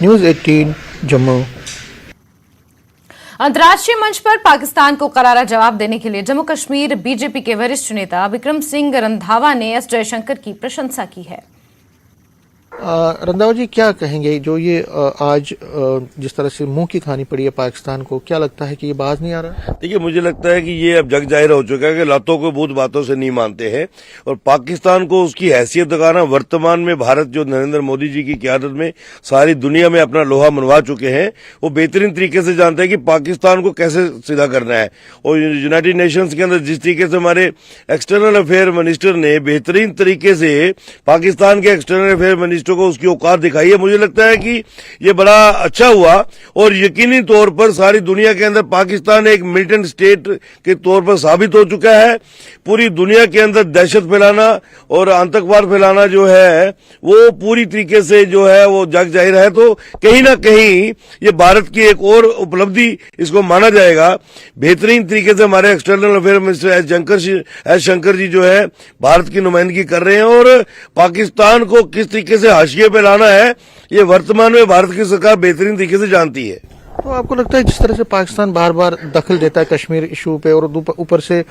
News 18 Jammu. अंतर्राष्ट्रीय मंच पर पाकिस्तान को करारा जवाब देने के लिए जम्मू कश्मीर बीजेपी के वरिष्ठ नेता विक्रम सिंह रंधावा ने एस जयशंकर की प्रशंसा की है। रंधावा जी, क्या कहेंगे जो ये आज जिस तरह से मुंह की खानी पड़ी है पाकिस्तान को, क्या लगता है कि ये बाज नहीं आ रहा? देखिए, मुझे लगता है कि ये अब जग जाहिर हो चुका है कि लातों को भूत बातों से नहीं मानते हैं और पाकिस्तान को उसकी हैसियत दिखाना। वर्तमान में भारत जो नरेंद्र मोदी जी की क़यादत में सारी दुनिया में अपना लोहा मनवा चुके हैं, वो बेहतरीन तरीके से जानते हैं कि पाकिस्तान को कैसे सीधा करना है। और यूनाइटेड नेशंस के अंदर जिस तरीके से हमारे एक्सटर्नल अफेयर मिनिस्टर ने बेहतरीन तरीके से पाकिस्तान के एक्सटर्नल अफेयर मिनिस्टर को उसकी औकात दिखाई है, मुझे लगता है कि ये बड़ा अच्छा हुआ। और यकीनी तौर पर सारी दुनिया के अंदर पाकिस्तान एक मिलिटेंट स्टेट के तौर पर साबित हो चुका है। पूरी दुनिया के अंदर दहशत फैलाना और आतंकवाद फैलाना जो है वो पूरी तरीके से जो है वो जग जाहिर है। तो कहीं ना कहीं ये भारत की एक और उपलब्धि इसको माना जाएगा। बेहतरीन तरीके से हमारे external affair minister S Shankar ji जो है भारत की नुमाइंदगी कर रहे हैं और पाकिस्तान को किस तरीके से हाशिए पे लाना है ये वर्तमान में भारत की सरकार बेहतरीन तरीके से जानती है। तो आपको लगता है जिस तरह से पाकिस्तान बार बार दखल देता है कश्मीर इशू पे और ऊपर से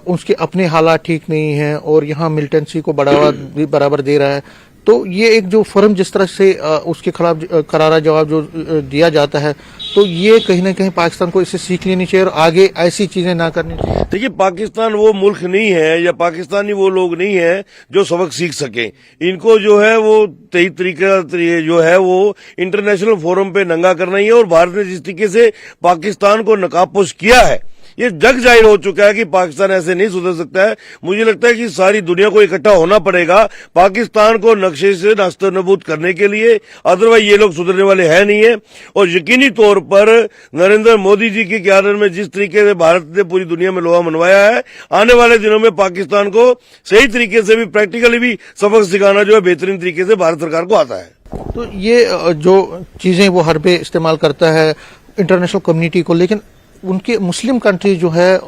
उसके अपने हालात ठीक नहीं है और यहाँ मिलिटेंसी को बढ़ावा भी बराबर दे रहा है, तो ये एक जो फर्म जिस तरह से उसके खिलाफ करारा जवाब जो दिया जाता है, तो ये कहीं ना कहीं पाकिस्तान को इससे सीख लेनी चाहिए और आगे ऐसी चीजें ना करनी चाहिए। देखिए, पाकिस्तान वो मुल्क नहीं है या पाकिस्तानी वो लोग नहीं है जो सबक सीख सके। इनको जो है वो सही तरीका जो है वो इंटरनेशनल फोरम पे नंगा करना ही है। और भारत ने जिस तरीके से पाकिस्तान को नकाबपोश किया है, ये जग जाहिर हो चुका है कि पाकिस्तान ऐसे नहीं सुधर सकता है। मुझे लगता है कि सारी दुनिया को इकट्ठा होना पड़ेगा पाकिस्तान को नक्शे से नास्तनबूद करने के लिए, अदरवाइज ये लोग सुधरने वाले हैं नहीं है। और यकीनी तौर पर नरेंद्र मोदी जी की क़यादत में जिस तरीके से भारत ने पूरी दुनिया में लोहा मनवाया है, आने वाले दिनों में पाकिस्तान को सही तरीके से भी प्रैक्टिकली भी सबक सिखाना जो है बेहतरीन तरीके से भारत सरकार को आता है। तो ये जो चीजें वो हर पे इस्तेमाल करता है इंटरनेशनल कम्युनिटी को, लेकिन उनके मुस्लिम कंट्रीज जो है,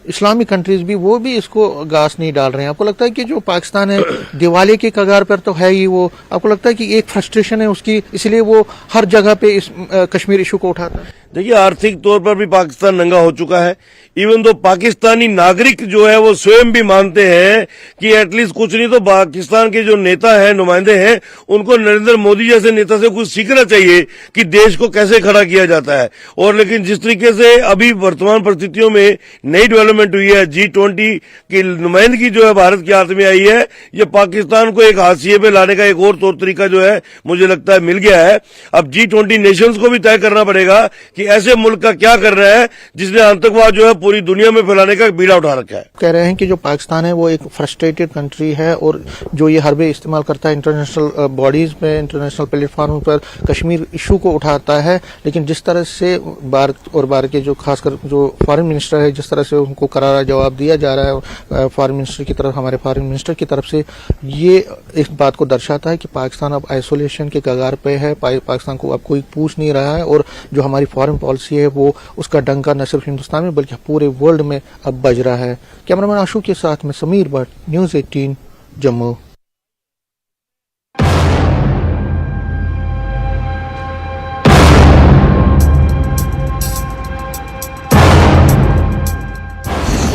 इस्लामिक कंट्रीज भी, वो भी इसको घास नहीं डाल रहे हैं। आपको लगता है कि जो पाकिस्तान है दिवाली के कगार पर तो है ही, वो आपको लगता है कि एक फ्रस्ट्रेशन है उसकी, इसलिए वो हर जगह पे इस कश्मीर इशू को उठाता है? देखिए, आर्थिक तौर पर भी पाकिस्तान नंगा हो चुका है। इवन तो पाकिस्तानी नागरिक जो है वो स्वयं भी मानते हैं कि एटलीस्ट कुछ नहीं तो पाकिस्तान के जो नेता हैं, नुमाइंदे हैं, उनको नरेंद्र मोदी जैसे नेता से कुछ सीखना चाहिए कि देश को कैसे खड़ा किया जाता है। और लेकिन जिस तरीके से अभी वर्तमान परिस्थितियों में नई डेवलपमेंट हुई है, G20 की नुमाइंदगी जो है भारत के हाथ में आई है, ये पाकिस्तान को एक हाशिए पे लाने का एक और तौर तरीका जो है मुझे लगता है मिल गया है। अब G20 नेशंस को भी तय करना पड़ेगा कि ऐसे मुल्क का क्या कर रहा है जिसने आतंकवाद जो है पूरी दुनिया में फैलाने का बीड़ा उठा रखा है। कह रहे हैं कि जो पाकिस्तान है वो एक फ्रस्ट्रेटेड कंट्री है और जो ये हरबे इस्तेमाल करता है इंटरनेशनल बॉडीज में, इंटरनेशनल प्लेटफॉर्म पर कश्मीर इशू को उठाता है, लेकिन जिस तरह से भारत के जो खासकर जो फॉरेन मिनिस्टर है, जिस तरह से उनको करारा जवाब दिया जा रहा है फॉरेन मिनिस्टर की तरफ, हमारे फॉरेन मिनिस्टर की तरफ से, ये इस बात को दर्शाता है कि पाकिस्तान अब आइसोलेशन के कगार पे है। पाकिस्तान को अब कोई पूछ नहीं रहा है और जो हमारी फॉरेन पॉलिसी है वो उसका डंका न सिर्फ हिंदुस्तान में बल्कि पूरे वर्ल्ड में अब बज रहा है। कैमरामैन आशु के साथ में Sameer Bhatt, news 18 Jammu.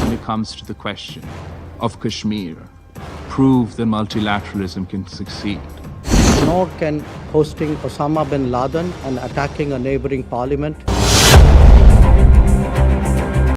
When it comes to the question of Kashmir, prove that multilateralism can succeed. Nor can hosting Osama bin Laden and attacking a neighboring parliament